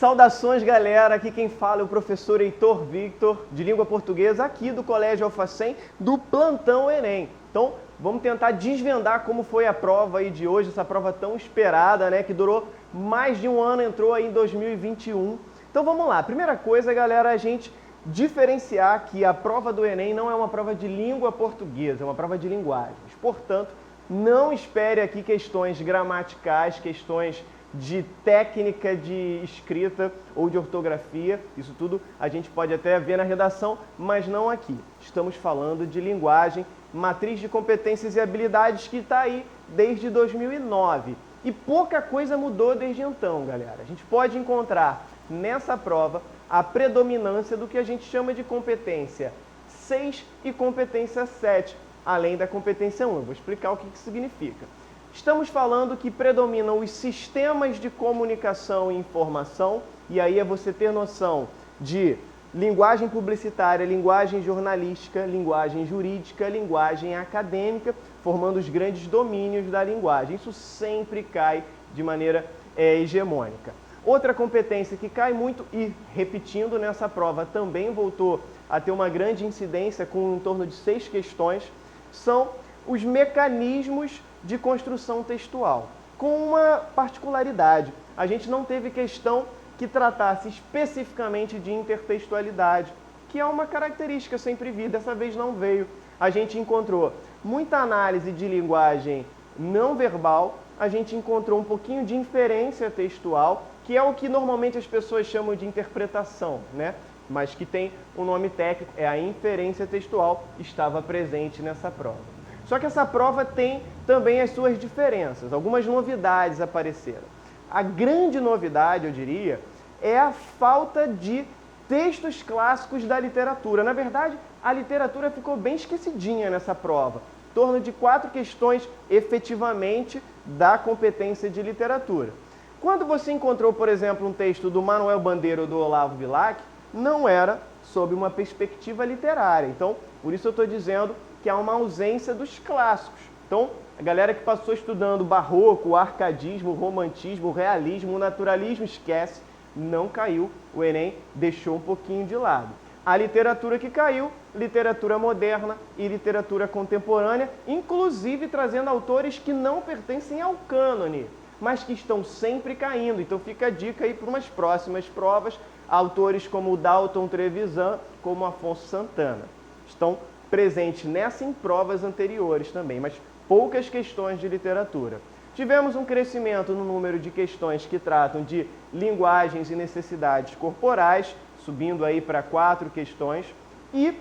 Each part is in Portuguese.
Saudações, galera! Aqui quem fala é o professor Heitor Victor, de Língua Portuguesa, aqui do Colégio Alfacem, do Plantão Enem. Então, vamos tentar desvendar como foi a prova aí de hoje, essa prova tão esperada, né, que durou mais de um ano, entrou aí em 2021. Então, vamos lá. Primeira coisa, galera, a gente diferenciar que a prova do Enem não é uma prova de língua portuguesa, é uma prova de linguagens. Portanto, não espere aqui questões gramaticais, questões de técnica de escrita ou de ortografia, isso tudo a gente pode até ver na redação, mas não aqui. Estamos falando de linguagem, matriz de competências e habilidades que está aí desde 2009. E pouca coisa mudou desde então, galera. A gente pode encontrar nessa prova a predominância do que a gente chama de competência 6 e competência 7, além da competência 1. Eu vou explicar o que isso significa. Estamos falando que predominam os sistemas de comunicação e informação, e aí é você ter noção de linguagem publicitária, linguagem jornalística, linguagem jurídica, linguagem acadêmica, formando os grandes domínios da linguagem. Isso sempre cai de maneira hegemônica. Outra competência que cai muito e, repetindo nessa prova, também voltou a ter uma grande incidência com em torno de 6 questões, são os mecanismos de construção textual, com uma particularidade. A gente não teve questão que tratasse especificamente de intertextualidade, que é uma característica sempre vi, dessa vez não veio. A gente encontrou muita análise de linguagem não verbal, a gente encontrou um pouquinho de inferência textual, que é o que normalmente as pessoas chamam de interpretação, né? Mas que tem um nome técnico, é a inferência textual, estava presente nessa prova. Só que essa prova tem também as suas diferenças, algumas novidades apareceram. A grande novidade, eu diria, é a falta de textos clássicos da literatura. Na verdade, a literatura ficou bem esquecidinha nessa prova. Em torno de 4 questões, efetivamente, da competência de literatura. Quando você encontrou, por exemplo, um texto do Manuel Bandeira ou do Olavo Bilac, não era sob uma perspectiva literária. Então, por isso eu estou dizendo que há uma ausência dos clássicos. Então, a galera que passou estudando barroco, arcadismo, romantismo, realismo, naturalismo, esquece, não caiu. O Enem deixou um pouquinho de lado. A literatura que caiu, literatura moderna e literatura contemporânea, inclusive trazendo autores que não pertencem ao cânone, mas que estão sempre caindo. Então fica a dica aí para umas próximas provas, autores como Dalton Trevisan, como Afonso Santana. Estão presentes nessa em provas anteriores também, mas poucas questões de literatura. Tivemos um crescimento no número de questões que tratam de linguagens e necessidades corporais, subindo aí para 4 questões, e,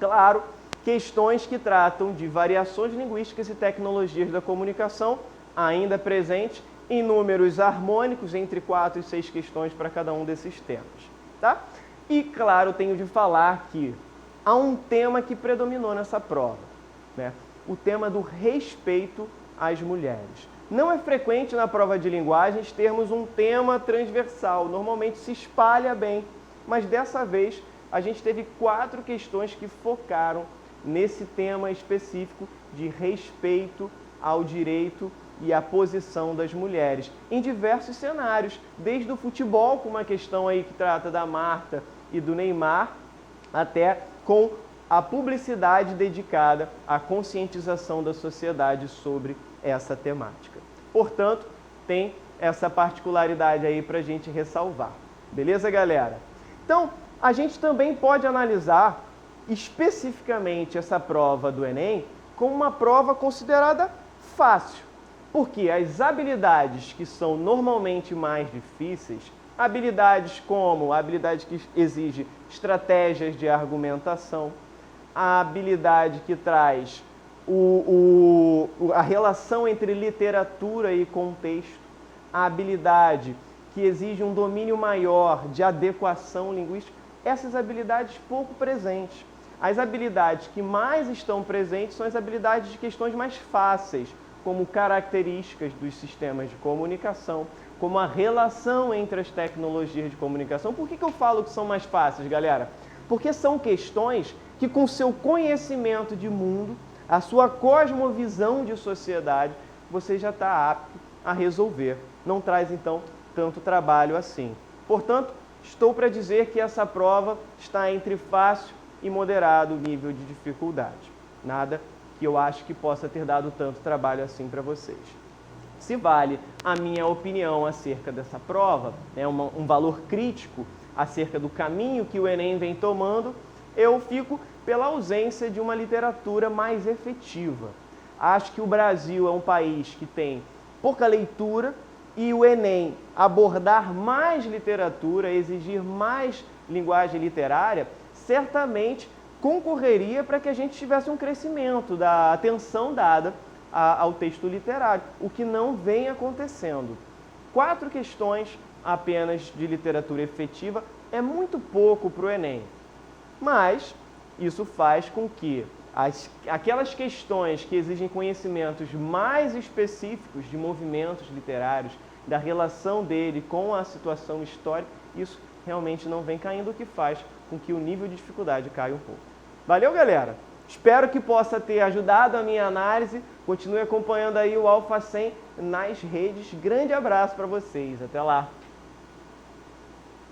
claro, questões que tratam de variações linguísticas e tecnologias da comunicação, ainda presente em números harmônicos, entre 4 e 6 questões para cada um desses temas. Tá? E, claro, tenho de falar que há um tema que predominou nessa prova, né? O tema do respeito às mulheres. Não é frequente na prova de linguagens termos um tema transversal, normalmente se espalha bem, mas dessa vez a gente teve 4 questões que focaram nesse tema específico de respeito ao direito e à posição das mulheres, em diversos cenários, desde o futebol, com uma questão aí que trata da Marta e do Neymar, até com a publicidade dedicada à conscientização da sociedade sobre essa temática. Portanto, tem essa particularidade aí para a gente ressalvar. Beleza, galera? Então, a gente também pode analisar especificamente essa prova do Enem como uma prova considerada fácil, porque as habilidades que são normalmente mais difíceis, habilidades como a habilidade que exige estratégias de argumentação, a habilidade que traz a relação entre literatura e contexto, a habilidade que exige um domínio maior de adequação linguística, essas habilidades pouco presentes. As habilidades que mais estão presentes são as habilidades de questões mais fáceis, como características dos sistemas de comunicação, como a relação entre as tecnologias de comunicação. Por que eu falo que são mais fáceis, galera? Porque são questões que, com seu conhecimento de mundo, a sua cosmovisão de sociedade, você já está apto a resolver. Não traz, então, tanto trabalho assim. Portanto, estou para dizer que essa prova está entre fácil e moderado nível de dificuldade. Nada que eu acho que possa ter dado tanto trabalho assim para vocês. Se vale a minha opinião acerca dessa prova, um valor crítico acerca do caminho que o Enem vem tomando, eu fico pela ausência de uma literatura mais efetiva. Acho que o Brasil é um país que tem pouca leitura e o Enem abordar mais literatura, exigir mais linguagem literária, certamente concorreria para que a gente tivesse um crescimento da atenção dada ao texto literário, o que não vem acontecendo. 4 questões apenas de literatura efetiva é muito pouco para o Enem, mas isso faz com que aquelas questões que exigem conhecimentos mais específicos de movimentos literários, da relação dele com a situação histórica, isso realmente não vem caindo, o que faz com que o nível de dificuldade caia um pouco. Valeu, galera! Espero que possa ter ajudado a minha análise. Continue acompanhando aí o Alpha 100 nas redes. Grande abraço para vocês. Até lá!